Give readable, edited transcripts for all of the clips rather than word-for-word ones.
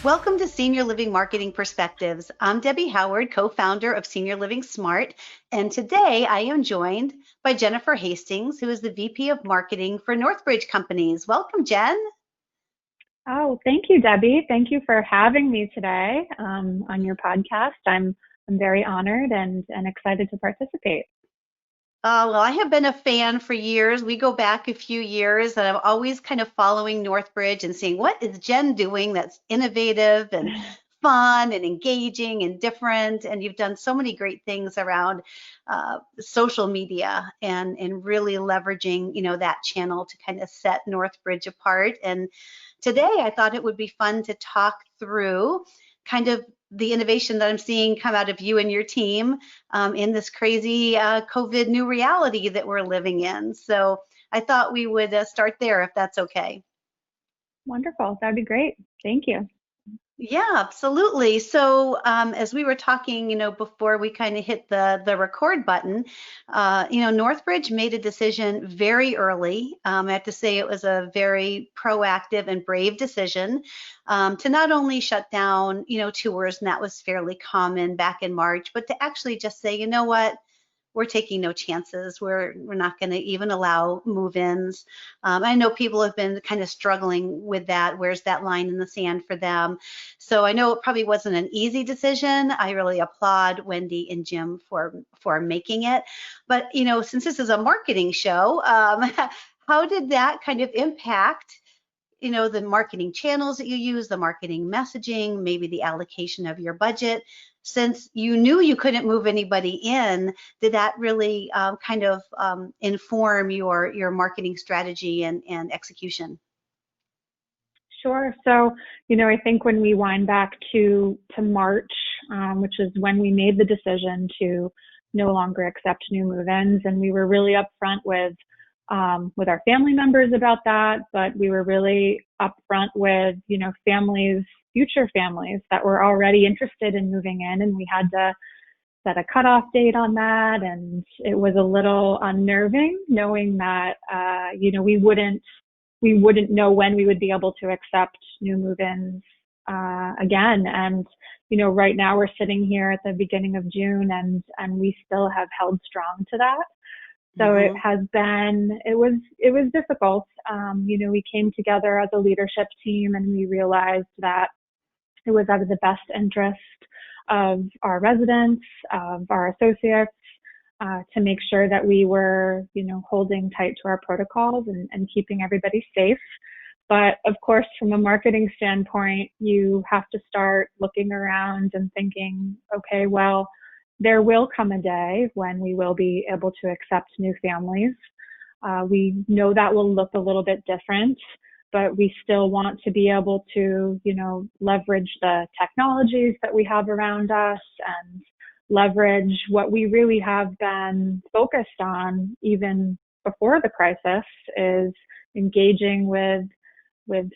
Welcome to Senior Living Marketing Perspectives. I'm Debbie Howard, co-founder of Senior Living Smart, and today I am joined by Jennifer Hastings, who is the VP of Marketing for Northbridge Companies. Welcome, Jen. Oh, thank you, Debbie. Thank you for having me today on your podcast. I'm very honored and excited to participate. Well, I have been a fan for years. We go back a few years, and I'm always kind of following Northbridge and seeing what is Jen doing that's innovative and fun and engaging and different. And you've done so many great things around social media and really leveraging, that channel to kind of set Northbridge apart. And today I thought it would be fun to talk through kind of the innovation that I'm seeing come out of you and your team in this crazy COVID new reality that we're living in. So I thought we would start there if that's okay. Wonderful. That'd be great. Thank you. Yeah, absolutely. So as we were talking, before we kind of hit the record button, Northbridge made a decision very early. I have to say it was a very proactive and brave decision to not only shut down, tours, and that was fairly common back in March, but to actually just say, you know what? We're taking no chances. We're not going to even allow move-ins. I know people have been kind of struggling with that. Where's that line in the sand for them? So I know it probably wasn't an easy decision. I really applaud Wendy and Jim for making it. But since this is a marketing show, how did that kind of impact the marketing channels that you use, the marketing messaging, maybe the allocation of your budget? Since you knew you couldn't move anybody in, did that really kind of inform your marketing strategy and execution? Sure. So, I think when we wind back to March, which is when we made the decision to no longer accept new move-ins, and we were really upfront with our family members about that, but we were really upfront with, families, future families that were already interested in moving in, and we had to set a cutoff date on that. And it was a little unnerving knowing that, we wouldn't know when we would be able to accept new move-ins again. And, right now we're sitting here at the beginning of June and we still have held strong to that. So it was difficult. We came together as a leadership team and we realized that it was out of the best interest of our residents, of our associates, to make sure that we were, holding tight to our protocols and keeping everybody safe. But of course, from a marketing standpoint, you have to start looking around and thinking, okay, well, there will come a day when we will be able to accept new families. We know that will look a little bit different, but we still want to be able to, leverage the technologies that we have around us and leverage what we really have been focused on even before the crisis, is engaging with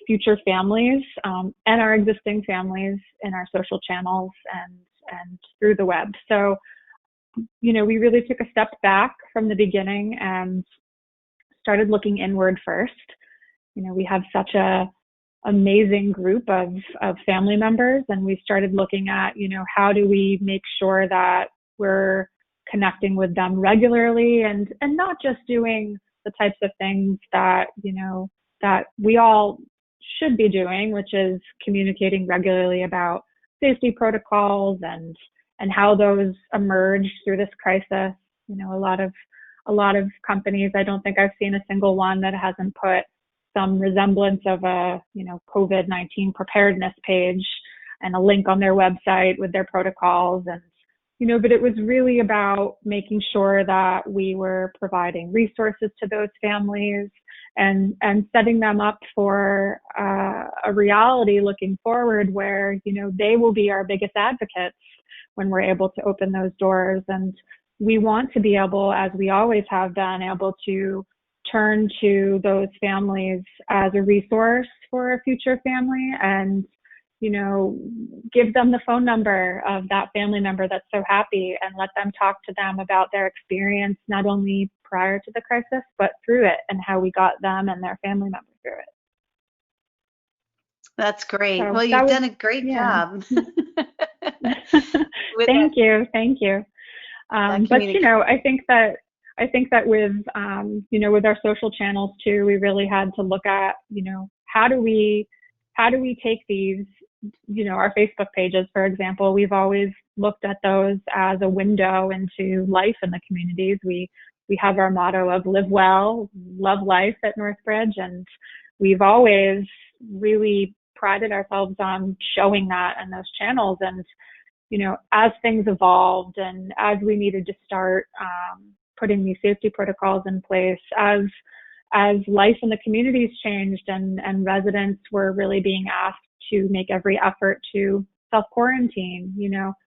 future families and our existing families in our social channels and through the web. So, we really took a step back from the beginning and started looking inward first. We have such a amazing group of family members, and we started looking at, how do we make sure that we're connecting with them regularly and not just doing the types of things that, that we all should be doing, which is communicating regularly about safety protocols and how those emerged through this crisis. A lot of companies, I don't think I've seen a single one that hasn't put some resemblance of a, COVID-19 preparedness page and a link on their website with their protocols. And, but it was really about making sure that we were providing resources to those families and setting them up for a reality looking forward where, they will be our biggest advocates when we're able to open those doors. And we want to be able, as we always have been, able to turn to those families as a resource for a future family and, give them the phone number of that family member that's so happy and let them talk to them about their experience, not only prior to the crisis, but through it and how we got them and their family members through it. That's great. So Well, that you've was, done a great yeah. job with Thank you, thank you. that But communication. I think that with with our social channels too, we really had to look at how do we take these, our Facebook pages, for example. We've always looked at those as a window into life in the communities. We have our motto of live well, love life at Northbridge, and we've always really prided ourselves on showing that in those channels. And as things evolved and as we needed to start putting these safety protocols in place, as life in the communities changed and residents were really being asked to make every effort to self quarantine,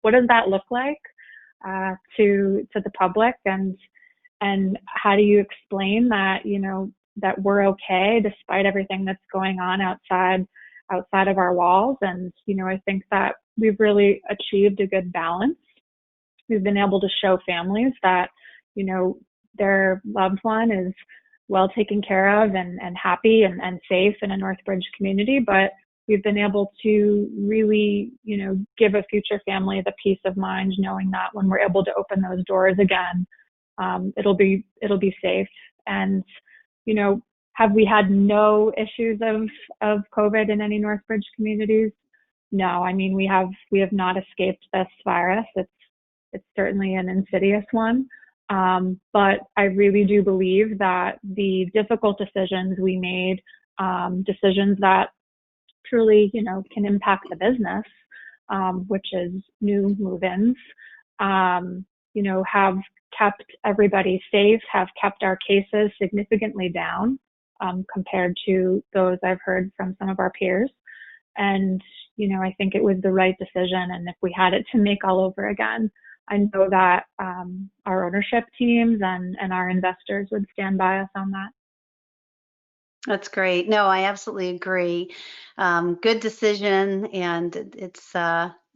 what does that look like to the public, and how do you explain that that we're okay despite everything that's going on outside of our walls? And I think that we've really achieved a good balance. We've been able to show families that their loved one is well taken care of and happy and safe in a Northbridge community, but we've been able to really give a future family the peace of mind knowing that when we're able to open those doors again, it'll be safe. And have we had no issues of COVID in any Northbridge communities? No, I mean we have not escaped this virus. It's certainly an insidious one, but I really do believe that the difficult decisions we made, decisions that truly can impact the business, which is new move-ins, have kept everybody safe, have kept our cases significantly down compared to those I've heard from some of our peers. And, I think it was the right decision. And if we had it to make all over again, I know that our ownership teams and our investors would stand by us on that. That's great. No, I absolutely agree. Good decision, and it's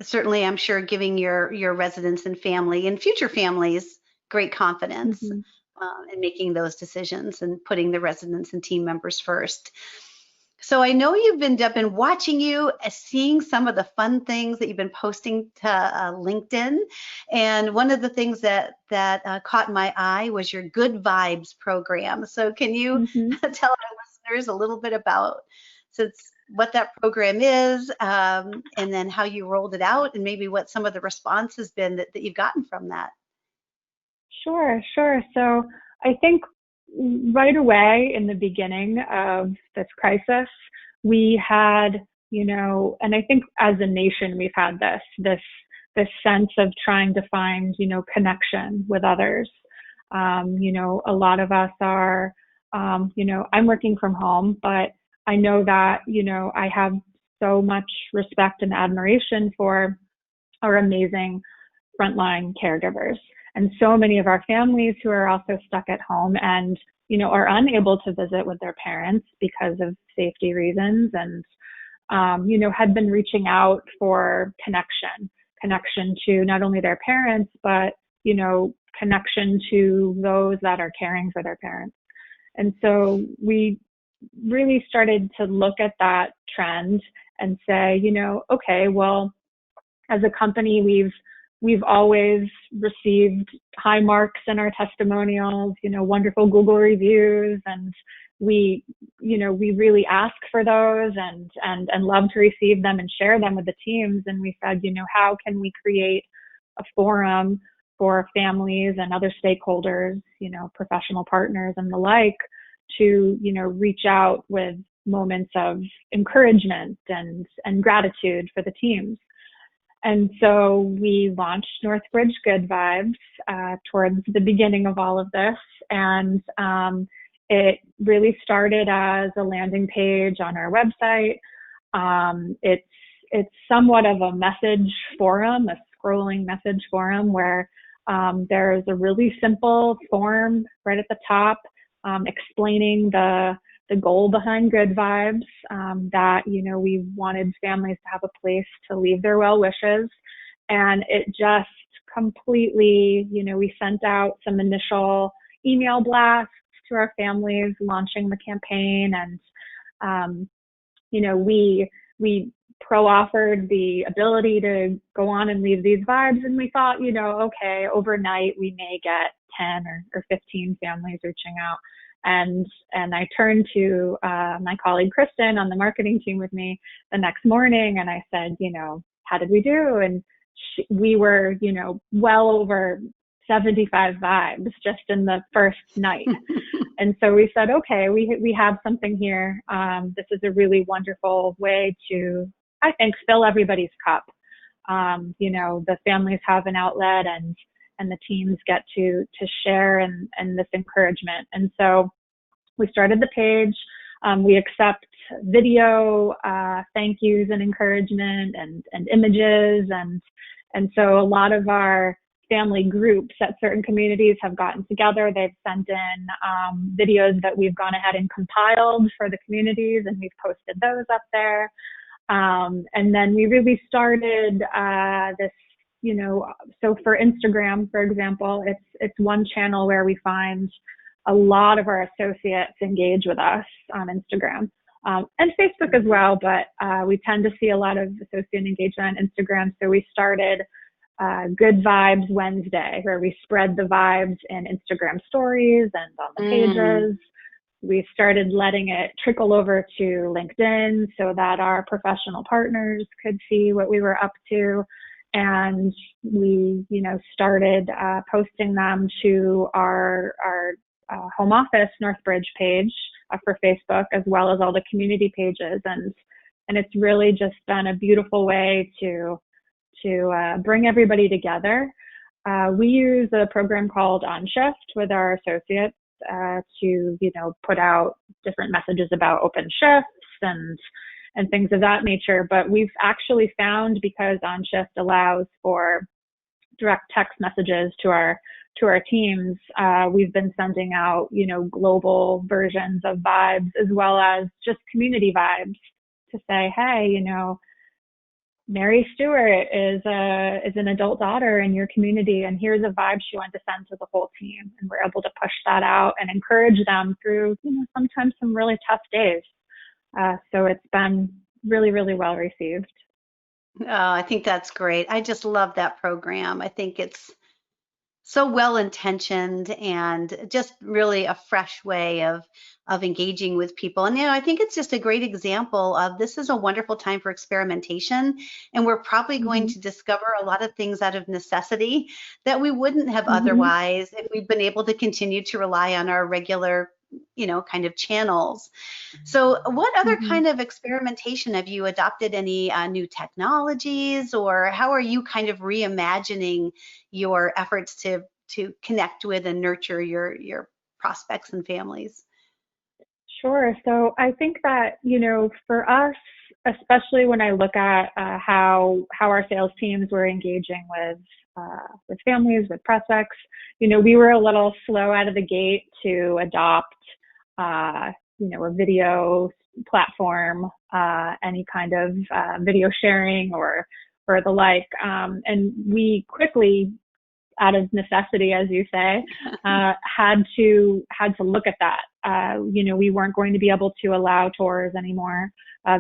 certainly, I'm sure, giving your residents and family and future families great confidence Mm-hmm. in making those decisions and putting the residents and team members first. So I know I've been watching you, seeing some of the fun things that you've been posting to LinkedIn, and one of the things that caught my eye was your Good Vibes program. So can you Mm-hmm. tell our listeners a little bit about since what that program is, and then how you rolled it out, and maybe what some of the response has been that you've gotten from that? Sure, sure. So I think right away in the beginning of this crisis, we had, and I think as a nation, we've had this sense of trying to find, connection with others. A lot of us are, I'm working from home, but I know that, I have so much respect and admiration for our amazing frontline caregivers. And so many of our families who are also stuck at home and, are unable to visit with their parents because of safety reasons, and, had been reaching out for connection to not only their parents, but, connection to those that are caring for their parents. And so we really started to look at that trend and say, okay, well, as a company, we've always received high marks in our testimonials, wonderful Google reviews, and we really ask for those and love to receive them and share them with the teams. And we said, how can we create a forum for families and other stakeholders, professional partners and the like, to reach out with moments of encouragement and gratitude for the teams. And so we launched Northbridge Good Vibes towards the beginning of all of this. And it really started as a landing page on our website. It's somewhat of a message forum, a scrolling message forum where there's a really simple form right at the top explaining the goal behind Good Vibes, that, we wanted families to have a place to leave their well wishes. And it just completely, we sent out some initial email blasts to our families launching the campaign. And, we we pro-offered the ability to go on and leave these vibes. And we thought, okay, overnight we may get 10 or 15 families reaching out. And I turned to my colleague Kristen on the marketing team with me the next morning, and I said, how did we do? And we were, well over 75 vibes just in the first night. And so we said, okay, we have something here. This is a really wonderful way to, I think, fill everybody's cup. The families have an outlet, and the teams get to share and this encouragement. And so we started the page. We accept video, thank yous and encouragement, and images. And so a lot of our family groups at certain communities have gotten together. They've sent in videos that we've gone ahead and compiled for the communities, and we've posted those up there. And then we really started this, so for Instagram, for example, it's one channel where we find a lot of our associates engage with us on Instagram, and Facebook as well, but we tend to see a lot of associate engagement on Instagram. So we started Good Vibes Wednesday, where we spread the vibes in Instagram stories and on the pages. We started letting it trickle over to LinkedIn so that our professional partners could see what we were up to. And we, started posting them to our home office Northbridge page for Facebook, as well as all the community pages. And it's really just been a beautiful way to bring everybody together. We use a program called OnShift with our associates to, put out different messages about open shifts and things of that nature. But we've actually found, because OnShift allows for direct text messages to our teams, we've been sending out, global versions of vibes, as well as just community vibes, to say, hey, Mary Stewart is an adult daughter in your community, and here's a vibe she wanted to send to the whole team. And we're able to push that out and encourage them through, sometimes some really tough days. So it's been really, really well received. Oh, I think that's great. I just love that program. I think it's so well intentioned and just really a fresh way of engaging with people. And I think it's just a great example of, this is a wonderful time for experimentation, and we're probably going to discover a lot of things out of necessity that we wouldn't have otherwise if we've been able to continue to rely on our regular kind of channels. So what other kind of experimentation have you adopted? Any new technologies, or how are you kind of reimagining your efforts to connect with and nurture your prospects and families? Sure. So I think that, for us, especially when I look at how our sales teams were engaging with families, with prospects, we were a little slow out of the gate to adopt, a video platform, any kind of video sharing or the like. And we quickly, out of necessity, as you say, had to look at that. We weren't going to be able to allow tours anymore.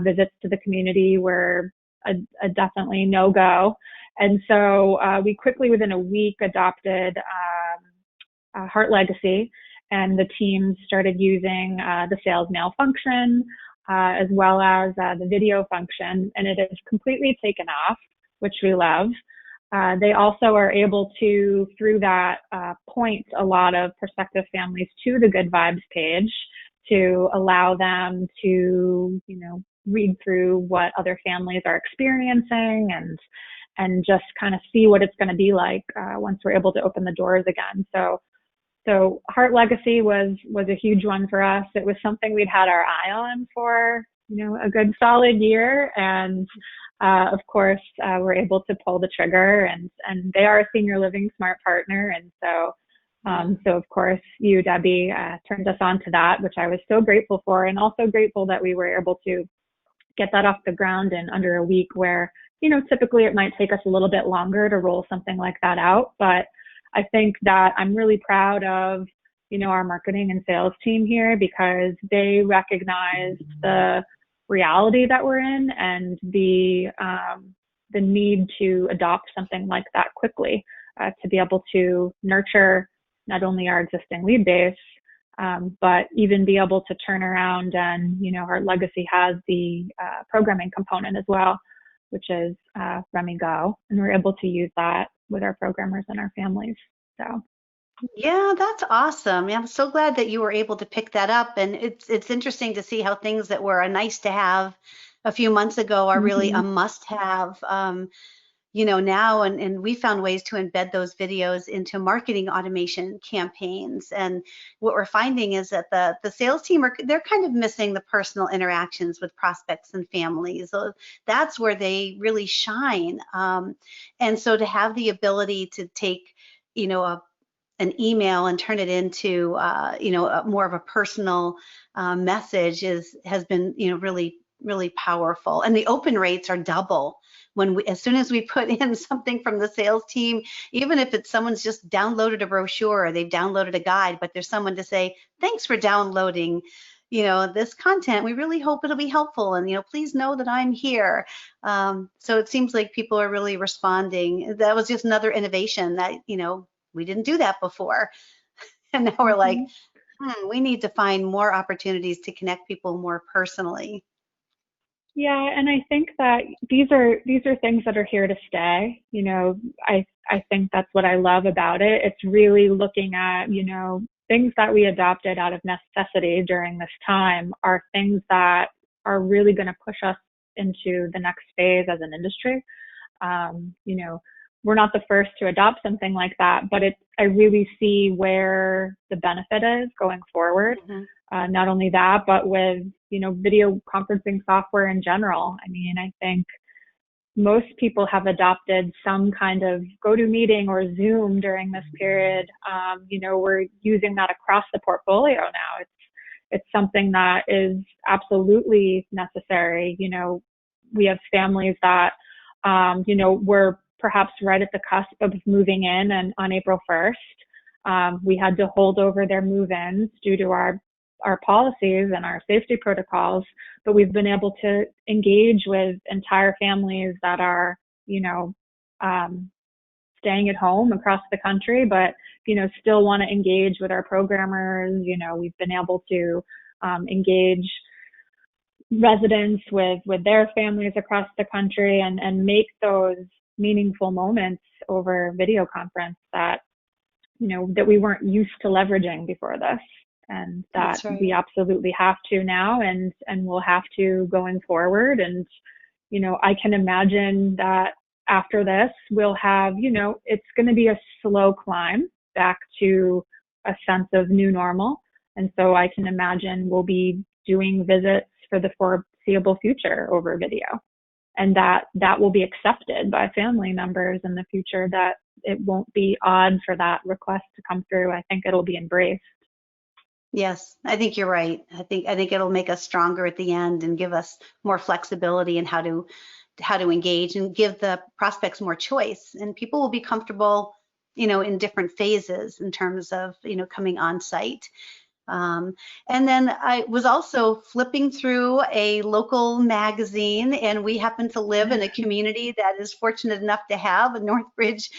Visits to the community were a definitely no-go. And so we quickly, within a week, adopted Heart Legacy, and the team started using the sales mail function, as well as the video function, and it has completely taken off, which we love. They also are able to, through that, point a lot of prospective families to the Good Vibes page to allow them to, read through what other families are experiencing and just kind of see what it's going to be like once we're able to open the doors again. So Heart Legacy was a huge one for us. It was something we'd had our eye on for, a good solid year. And of course, we're able to pull the trigger, and they are a senior living smart partner. And so of course, you, Debbie, turned us on to that, which I was so grateful for, and also grateful that we were able to get that off the ground in under a week, where, typically it might take us a little bit longer to roll something like that out. But I think that I'm really proud of, our marketing and sales team here, because they recognized the reality that we're in and the need to adopt something like that quickly, to be able to nurture not only our existing lead base, but even be able to turn around and, our legacy has the programming component as well, which is Remy Go, and we're able to use that with our programmers and our families. So. Yeah, that's awesome. Yeah, I'm so glad that you were able to pick that up. And it's interesting to see how things that were a nice to have a few months ago are really a Mm-hmm. must have. Now, and we found ways to embed those videos into marketing automation campaigns. And what we're finding is that the sales team they're kind of missing the personal interactions with prospects and families. So that's where they really shine. And so to have the ability to take, an email and turn it into more of a personal message has been really powerful, and the open rates are double as soon as we put in something from the sales team, even if it's someone's just downloaded a brochure or they've downloaded a guide, but there's someone to say thanks for downloading this content, we really hope it'll be helpful, and please know that I'm here. So it seems like people are really responding. That was just another innovation that we didn't do that before. And now we're like, Mm-hmm. we need to find more opportunities to connect people more personally. Yeah, and I think that these are things that are here to stay. I think that's what I love about it. It's really looking at, things that we adopted out of necessity during this time are things that are really going to push us into the next phase as an industry. We're not the first to adopt something like that, but I really see where the benefit is going forward. Mm-hmm. Not only that, but with, video conferencing software in general. I mean, I think most people have adopted some kind of GoToMeeting or Zoom during this period. We're using that across the portfolio now. It's something that is absolutely necessary. We have families that, were perhaps right at the cusp of moving in, and on April 1st, we had to hold over their move-ins due to our policies and our safety protocols, but we've been able to engage with entire families that are, staying at home across the country, but, still want to engage with our programmers. We've been able to engage residents with their families across the country and make those meaningful moments over video conference that, that we weren't used to leveraging before this. And that That's right. we absolutely have to now, and we'll have to going forward. And, I can imagine that after this, we'll have, it's going to be a slow climb back to a sense of new normal. And so I can imagine we'll be doing visits for the foreseeable future over video. And that will be accepted by family members in the future, that it won't be odd for that request to come through. I think it'll be embraced. Yes, I think you're right. I think it'll make us stronger at the end and give us more flexibility in how to engage, and give the prospects more choice. And people will be comfortable, in different phases in terms of, coming on site. Um, and then I was also flipping through a local magazine, and we happen to live in a community that is fortunate enough to have a Northbridge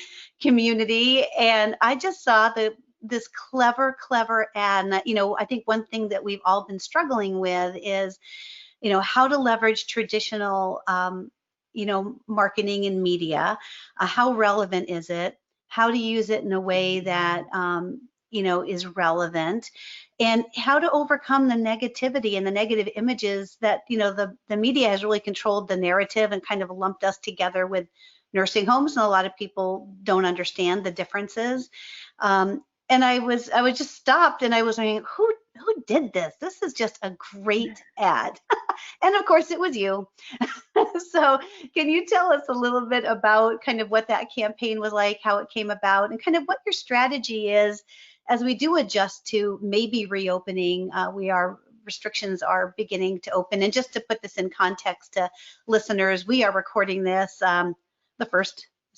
community. And I just saw this clever ad. And, I think one thing that we've all been struggling with is, how to leverage traditional, marketing and media. How relevant is it? How to use it in a way that, is relevant, and how to overcome the negativity and the negative images that, the media has really controlled the narrative and kind of lumped us together with nursing homes, and a lot of people don't understand the differences. And I was just stopped, and I was thinking, who did this? This is just a great ad. And of course it was you. So can you tell us a little bit about kind of what that campaign was like, how it came about, and kind of what your strategy is as we do adjust to maybe reopening? Restrictions are beginning to open. And just to put this in context to listeners, we are recording this the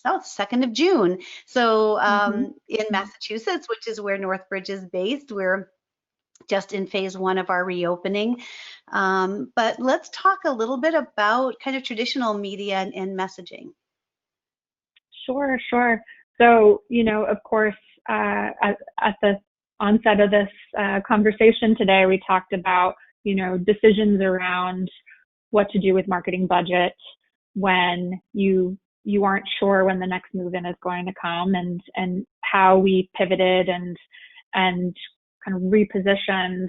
2nd of June. So Mm-hmm. in Massachusetts, which is where Northbridge is based, we're just in phase one of our reopening. But let's talk a little bit about kind of traditional media and messaging. Sure, sure. So, of course, at the onset of this conversation today, we talked about, decisions around what to do with marketing budget when you aren't sure when the next move-in is going to come, and how we pivoted and kind of repositioned,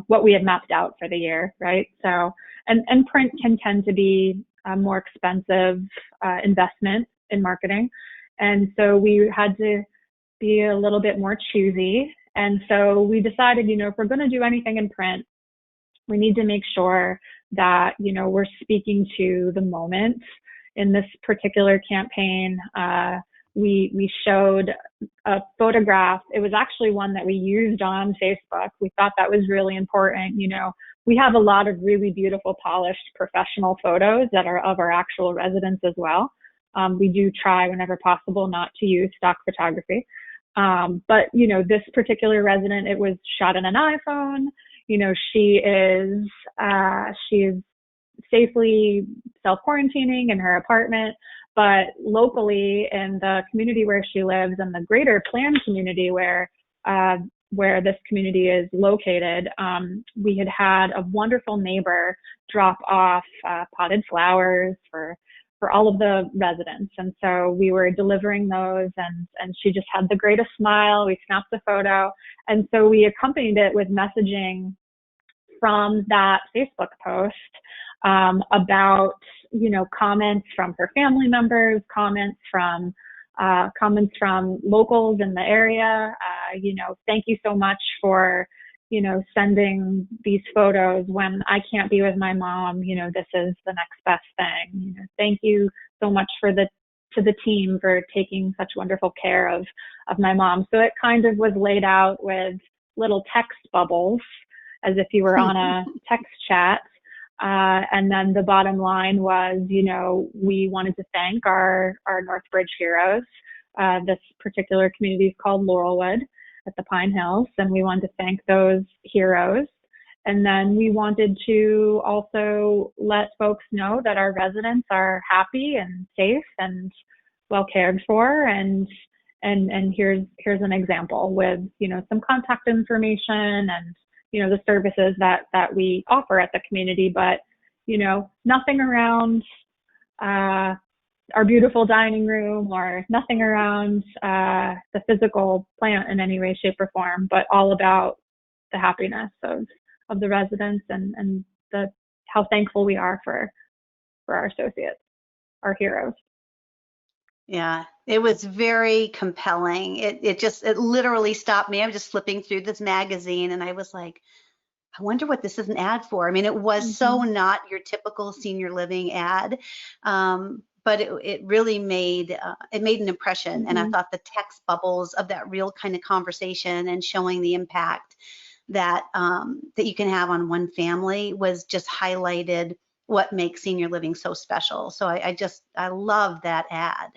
what we had mapped out for the year, right? So, and print can tend to be a more expensive investment in marketing. And so we had to be a little bit more choosy. And so we decided, if we're going to do anything in print, we need to make sure that, we're speaking to the moment. In this particular campaign, we showed a photograph. It was actually one that we used on Facebook. We thought that was really important. We have a lot of really beautiful, polished, professional photos that are of our actual residents as well. We do try whenever possible not to use stock photography. But, this particular resident, it was shot on an iPhone. She is safely self-quarantining in her apartment, but locally in the community where she lives and the greater planned community where this community is located, we had a wonderful neighbor drop off potted flowers for all of the residents. And so we were delivering those, and she just had the greatest smile. We snapped the photo. And so we accompanied it with messaging from that Facebook post about, comments from her family members, comments from locals in the area. Thank you so much for, sending these photos when I can't be with my mom. This is the next best thing. Thank you so much to the team for taking such wonderful care of my mom. So it kind of was laid out with little text bubbles as if you were on a text chat. And then the bottom line was, we wanted to thank our Northbridge heroes. This particular community is called Laurelwood at the Pine Hills, and we wanted to thank those heroes. And then we wanted to also let folks know that our residents are happy and safe and well cared for. And here's an example with, some contact information and, the services that we offer at the community, but, nothing around our beautiful dining room, or nothing around the physical plant in any way, shape, or form, but all about the happiness of the residents and how thankful we are for our associates, our heroes. Yeah, it was very compelling. It literally stopped me. I'm just flipping through this magazine, and I was like, I wonder what this is an ad for. I mean, it was so not your typical senior living ad, but it really made an impression. And I thought the text bubbles of that real kind of conversation and showing the impact that that you can have on one family was just highlighted what makes senior living so special. So I love that ad.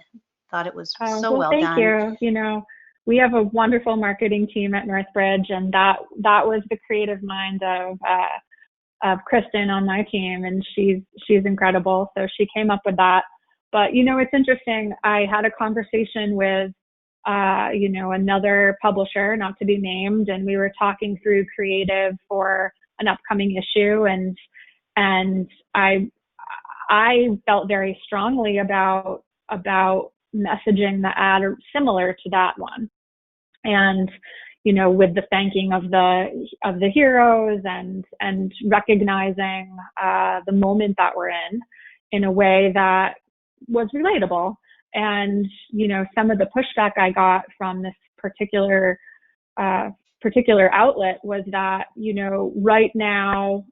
Thought it was so well done. Thank you. We have a wonderful marketing team at Northbridge, and that was the creative mind of Kristen on my team, and she's incredible. So she came up with that. But it's interesting. I had a conversation with another publisher, not to be named, and we were talking through creative for an upcoming issue, and I felt very strongly about messaging the ad similar to that one. And, with the thanking of the heroes and recognizing the moment that we're in a way that was relatable. And, some of the pushback I got from this particular outlet was that, right now,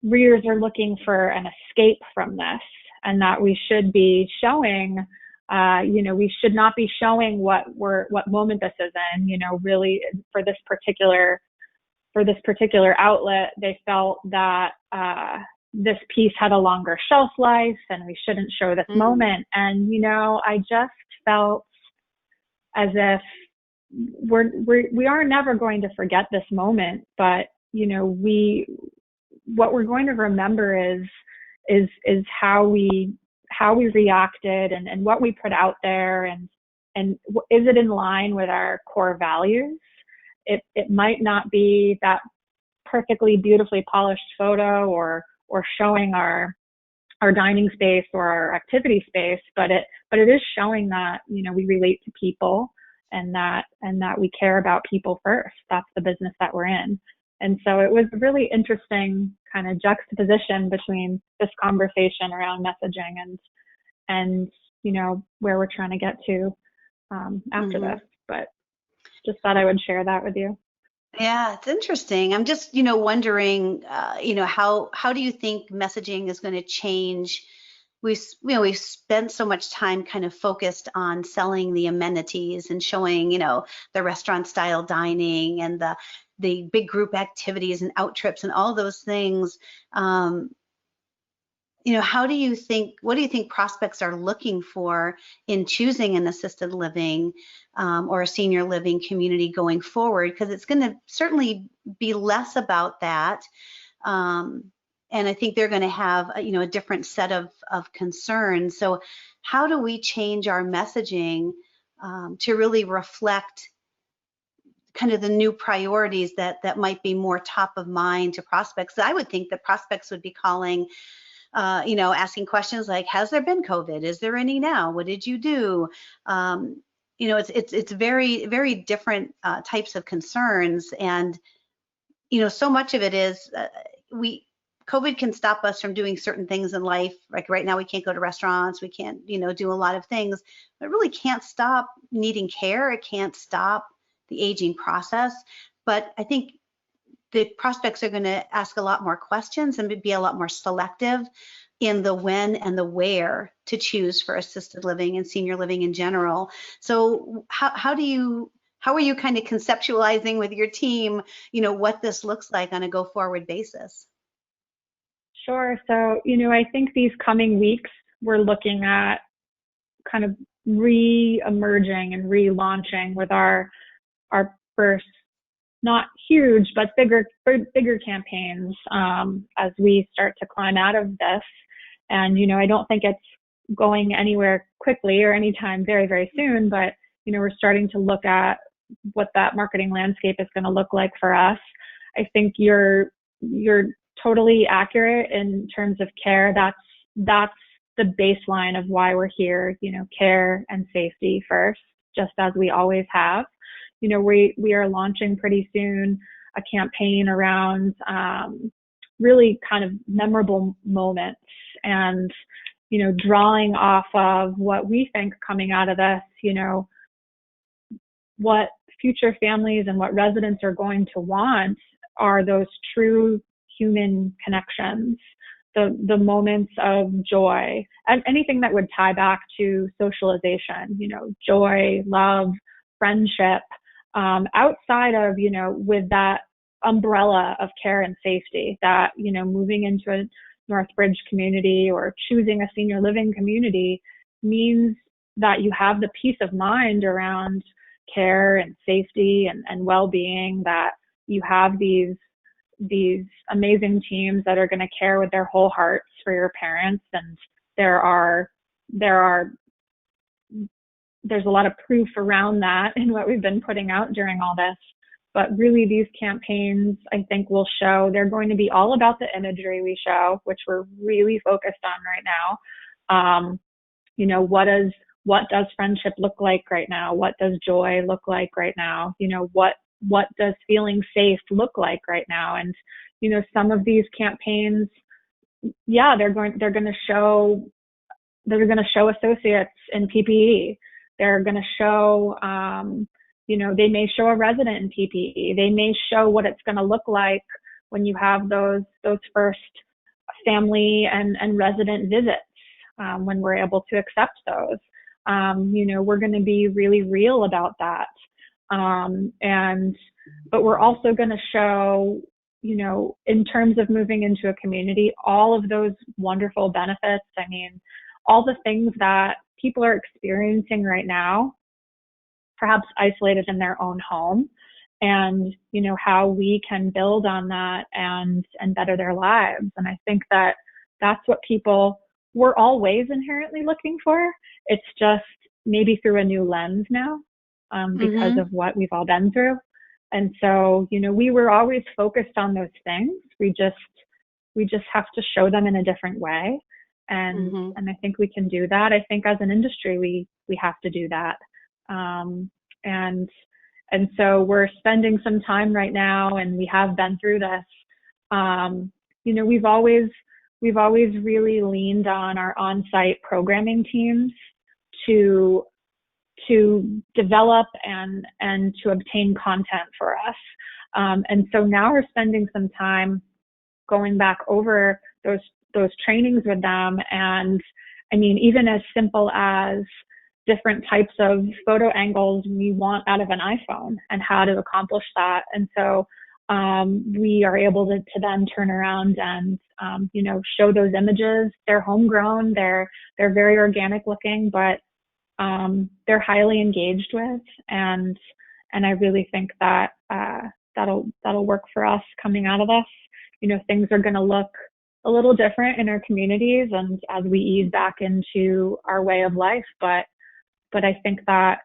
readers are looking for an escape from this, and that we should be showing, we should not be showing what moment this is in. Really for this particular outlet, they felt that this piece had a longer shelf life and we shouldn't show this moment. And I just felt as if we are never going to forget this moment, but what we're going to remember is how we reacted, and what we put out there, and is it in line with our core values? It might not be that perfectly beautifully polished photo, or showing our dining space or our activity space, but it is showing that we relate to people, and that we care about people first. That's the business that we're in. And so it was a really interesting kind of juxtaposition between this conversation around messaging and where we're trying to get to after Mm-hmm. this. But just thought I would share that with you. Yeah, it's interesting. I'm just, wondering, how do you think messaging is going to change? We've spent so much time kind of focused on selling the amenities and showing, the restaurant style dining and the big group activities and out trips and all those things. Um, what do you think prospects are looking for in choosing an assisted living or a senior living community going forward? Because it's going to certainly be less about that. Um, and I think they're going to have, a different set of concerns. So how do we change our messaging to really reflect kind of the new priorities that might be more top of mind to prospects? I would think that prospects would be calling, asking questions like, has there been COVID? Is there any now? What did you do? It's very, very different types of concerns. And, so much of it is COVID can stop us from doing certain things in life. Like right now, we can't go to restaurants. We can't, do a lot of things. But it really can't stop needing care. It can't stop the aging process. But I think the prospects are going to ask a lot more questions and be a lot more selective in the when and the where to choose for assisted living and senior living in general. So how are you kind of conceptualizing with your team, what this looks like on a go forward basis? Sure. So, I think these coming weeks, we're looking at kind of re-emerging and relaunching with our first, not huge, but bigger campaigns as we start to climb out of this. And, I don't think it's going anywhere quickly or anytime very, very soon, but, we're starting to look at what that marketing landscape is going to look like for us. I think you're totally accurate in terms of care. That's the baseline of why we're here, care and safety first, just as we always have. We are launching pretty soon a campaign around really kind of memorable moments, and drawing off of what we think coming out of this, what future families and what residents are going to want are those true human connections, the moments of joy, and anything that would tie back to socialization, joy, love, friendship, outside of, with that umbrella of care and safety that, moving into a Northbridge community or choosing a senior living community means that you have the peace of mind around care and safety and well-being, that you have these amazing teams that are going to care with their whole hearts for your parents. And there's a lot of proof around that in what we've been putting out during all this. But really, these campaigns, I think, will show, they're going to be all about the imagery we show, which we're really focused on right now. What does friendship look like right now? What does joy look like right now? What does feeling safe look like right now? And, some of these campaigns, yeah, they're going to show associates in PPE. They're going to show, they may show a resident in PPE. They may show what it's going to look like when you have those first family and resident visits, when we're able to accept those. We're going to be really real about that. But we're also going to show, in terms of moving into a community, all of those wonderful benefits. I mean, all the things that people are experiencing right now, perhaps isolated in their own home, and how we can build on that and better their lives. And I think that that's what people were always inherently looking for. It's just maybe through a new lens now, because Mm-hmm. of what we've all been through. And so, we were always focused on those things. We just have to show them in a different way. Mm-hmm. And I think we can do that. I think as an industry, we have to do that. And so we're spending some time right now, and we have been through this. We've always really leaned on our on-site programming teams to develop and to obtain content for us. And so now we're spending some time going back over those trainings with them. And I mean, even as simple as different types of photo angles we want out of an iPhone and how to accomplish that. And so we are able to then turn around and show those images. They're homegrown, they're very organic looking, but they're highly engaged with, and I really think that that'll work for us coming out of this. Things are going to look a little different in our communities, and as we ease back into our way of life, but I think that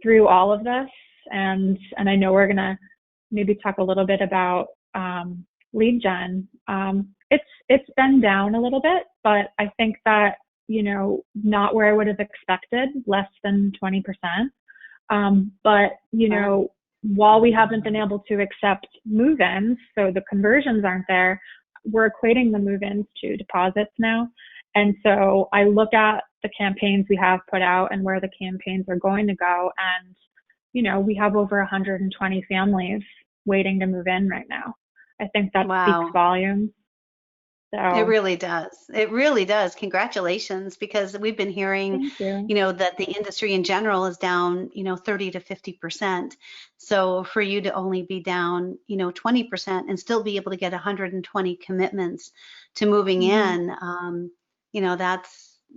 through all of this, and I know we're going to maybe talk a little bit about lead gen. It's been down a little bit, but I think that not where I would have expected, less than 20%. But while we haven't been able to accept move-ins, so the conversions aren't there, we're equating the move-ins to deposits now. And so I look at the campaigns we have put out and where the campaigns are going to go, and we have over 120 families waiting to move in right now. I think that speaks Wow. volumes. It So really does. It really does. Congratulations, because we've been hearing, thank you. that the industry in general is down, 30 to 50%. So for you to only be down, 20% and still be able to get 120 commitments to moving Mm-hmm. in,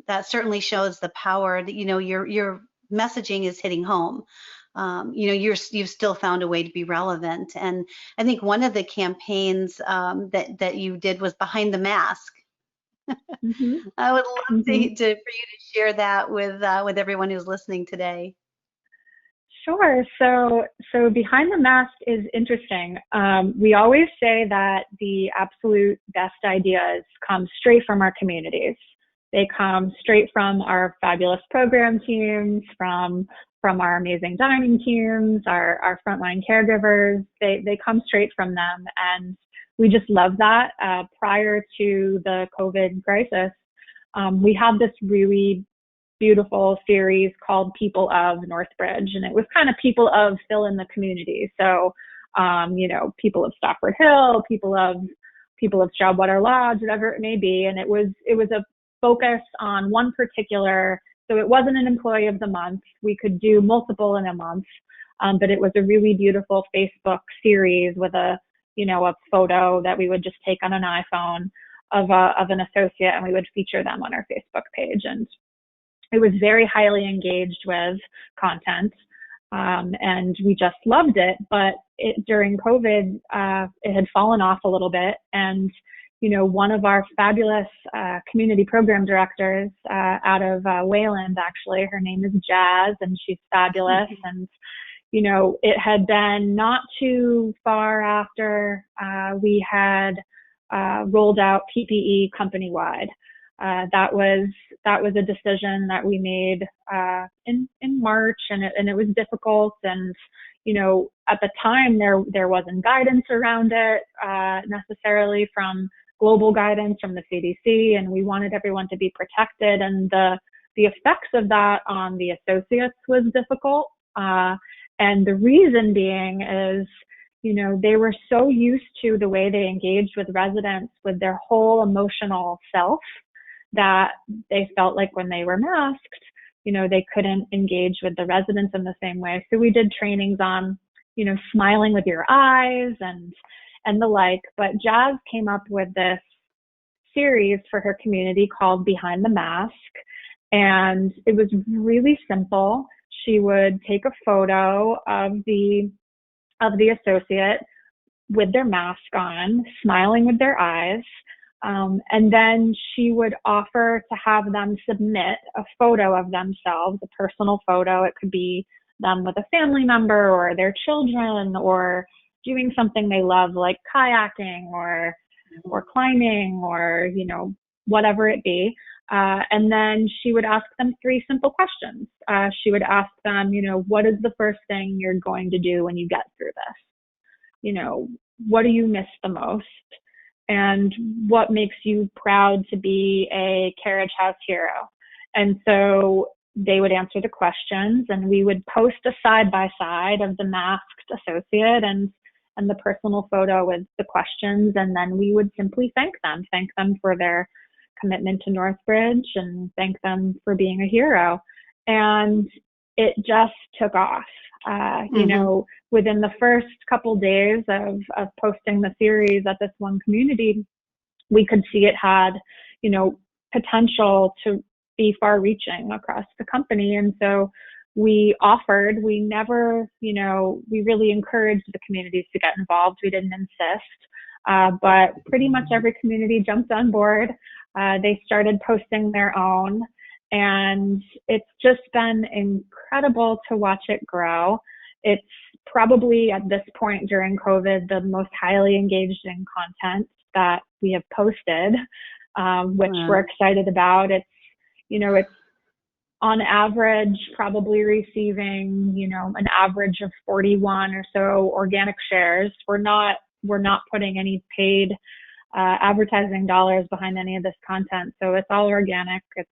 that certainly shows the power that, your messaging is hitting home. You've still found a way to be relevant. And I think one of the campaigns that you did was behind the mask. Mm-hmm. I would love Mm-hmm. for you to share that with everyone who's listening today. Sure. So behind the mask is interesting. We always say that the absolute best ideas come straight from our communities. They come straight from our fabulous program teams, from our amazing dining teams, our frontline caregivers. They come straight from them, and we just love that. Prior to the COVID crisis, we had this really beautiful series called People of Northbridge, and it was kind of people of fill in the community. So, people of Stockford Hill, people of Stroudwater Lodge, whatever it may be. And it was a focus on one particular. So it wasn't an employee of the month. We could do multiple in a month, but it was a really beautiful Facebook series with a photo that we would just take on an iPhone of an associate, and we would feature them on our Facebook page. And it was very highly engaged with content, and we just loved it. But during COVID, it had fallen off a little bit. And, one of our fabulous community program directors out of Wayland, actually, her name is Jazz, and she's fabulous. And, it had been not too far after we had rolled out PPE company-wide. That was a decision that we made in March, and it was difficult. And at the time there wasn't guidance around it necessarily from global guidance from the CDC, and we wanted everyone to be protected. And the effects of that on the associates was difficult. And the reason being is, they were so used to the way they engaged with residents with their whole emotional self, that they felt like when they were masked, they couldn't engage with the residents in the same way. So we did trainings on, smiling with your eyes and the like. But Jazz came up with this series for her community called Behind the Mask. And it was really simple. she would take a photo of the associate with their mask on, smiling with their eyes. And then she would offer to have them submit a photo of themselves, a personal photo. It could be them with a family member or their children or doing something they love like kayaking or climbing or, whatever it be. And then she would ask them three simple questions. She would ask them, what is the first thing you're going to do when you get through this? What do you miss the most? And what makes you proud to be a Carriage House hero? And so they would answer the questions, and we would post a side by side of the masked associate and the personal photo with the questions. And then we would simply thank them for their commitment to Northbridge and thank them for being a hero. And it just took off. Within the first couple days of posting the series at this one community, we could see it had, potential to be far reaching across the company. And so we never, we really encouraged the communities to get involved. We didn't insist, but pretty much every community jumped on board. They started posting their own. And it's just been incredible to watch it grow. It's probably at this point during COVID, the most highly engaged in content that we have posted, which we're excited about. It's on average probably receiving, an average of 41 or so organic shares. We're not putting any paid advertising dollars behind any of this content. So it's all organic. It's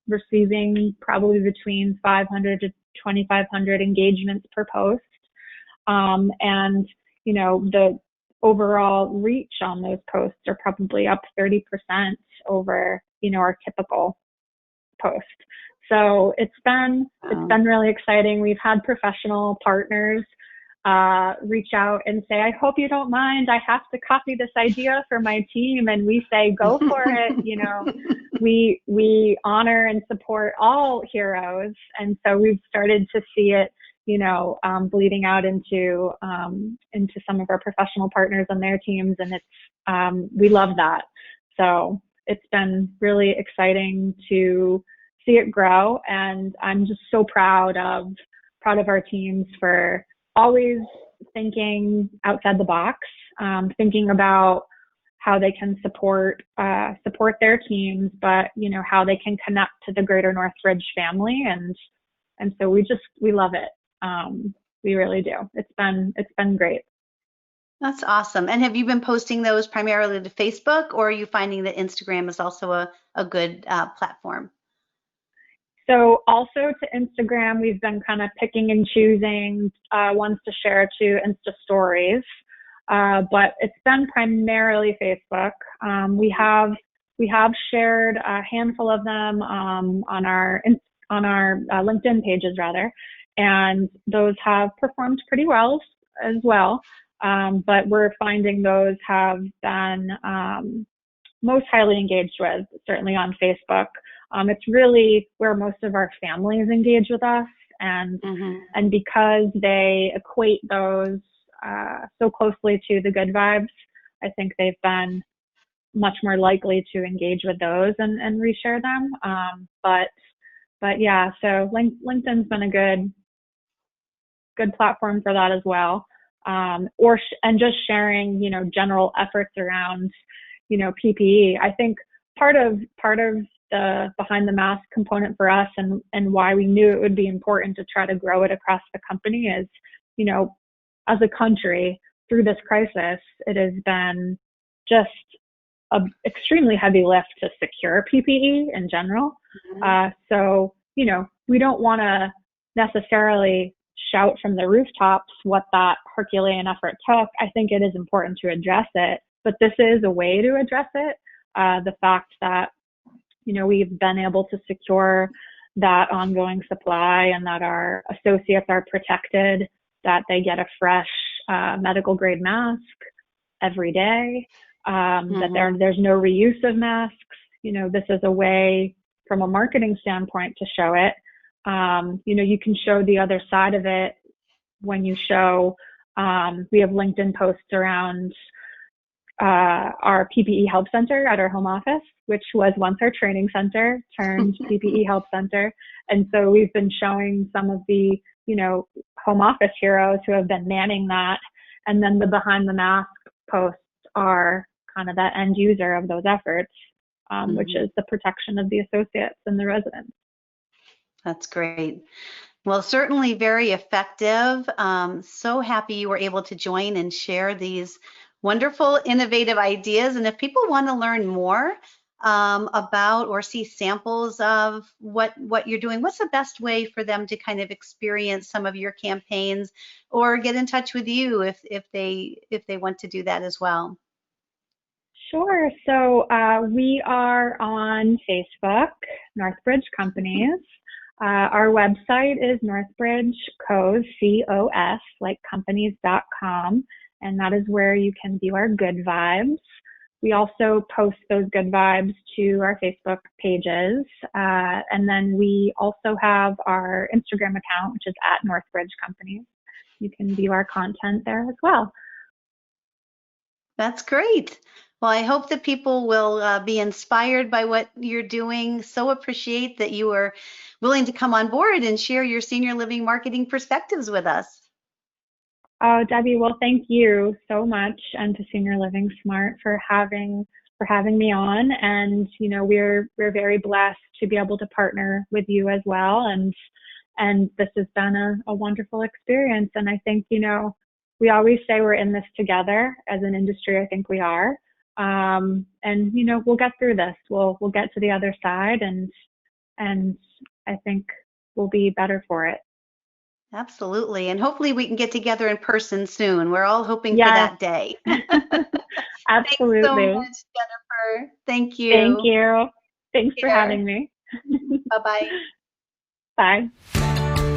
receiving probably between 500 to 2,500 engagements per post. And, the overall reach on those posts are probably up 30% over, our typical post. So it's been really exciting. We've had professional partners reach out and say, I hope you don't mind, I have to copy this idea for my team. And we say, go for it. We honor and support all heroes. And so we've started to see it, bleeding out into some of our professional partners and their teams. And it's, we love that. So it's been really exciting to see it grow. And I'm just so proud of our teams for always thinking outside the box, thinking about how they can support their teams, but how they can connect to the greater Northbridge family, and so we love it. We really do. It's been great. That's awesome. And have you been posting those primarily to Facebook, or are you finding that Instagram is also a good platform? So also to Instagram, we've been kind of picking and choosing ones to share to Insta stories, but it's been primarily Facebook. We have shared a handful of them on our LinkedIn pages rather, and those have performed pretty well as well. But we're finding those have been most highly engaged with, certainly on Facebook. It's really where most of our families engage with us, and because they equate those so closely to the good vibes, I think they've been much more likely to engage with those and reshare them. But yeah, so LinkedIn's been a good platform for that as well. And just sharing, general efforts around, PPE. I think part of the behind the mask component for us and why we knew it would be important to try to grow it across the company is, as a country through this crisis, it has been just an extremely heavy lift to secure PPE in general. So, we don't want to necessarily shout from the rooftops what that Herculean effort took. I think it is important to address it, but this is a way to address it. The fact that, we've been able to secure that ongoing supply and that our associates are protected, that they get a fresh medical grade mask every day, that there's no reuse of masks. This is a way from a marketing standpoint to show it. You can show the other side of it when you show, we have LinkedIn posts around our PPE Help Center at our home office, which was once our training center turned PPE Help Center. And so we've been showing some of the, home office heroes who have been manning that. And then the behind the mask posts are kind of that end user of those efforts, which is the protection of the associates and the residents. That's great. Well, certainly very effective. So happy you were able to join and share these wonderful, innovative ideas. And if people want to learn more about or see samples of what you're doing, what's the best way for them to kind of experience some of your campaigns or get in touch with you if they want to do that as well? Sure. So we are on Facebook, Northbridge Companies. Our website is Northbridge Cos, C-O-S, like companies.com, and that is where you can view our good vibes. We also post those good vibes to our Facebook pages. And then we also have our Instagram account, which is at Northbridge Companies. You can view our content there as well. That's great. Well, I hope that people will be inspired by what you're doing. So appreciate that you are willing to come on board and share your senior living marketing perspectives with us. Oh, Debbie, well, thank you so much, and to Senior Living Smart for having me on. And we're very blessed to be able to partner with you as well. And this has been a wonderful experience. And I think we always say we're in this together as an industry. I think we are. And we'll get through this. We'll get to the other side, and I think we'll be better for it. Absolutely. And hopefully we can get together in person soon. We're all hoping for Yes. that day. Absolutely. Thanks so much, Jennifer. Thank Thank you. you. Thanks for Take care. having me. Bye-bye. Bye.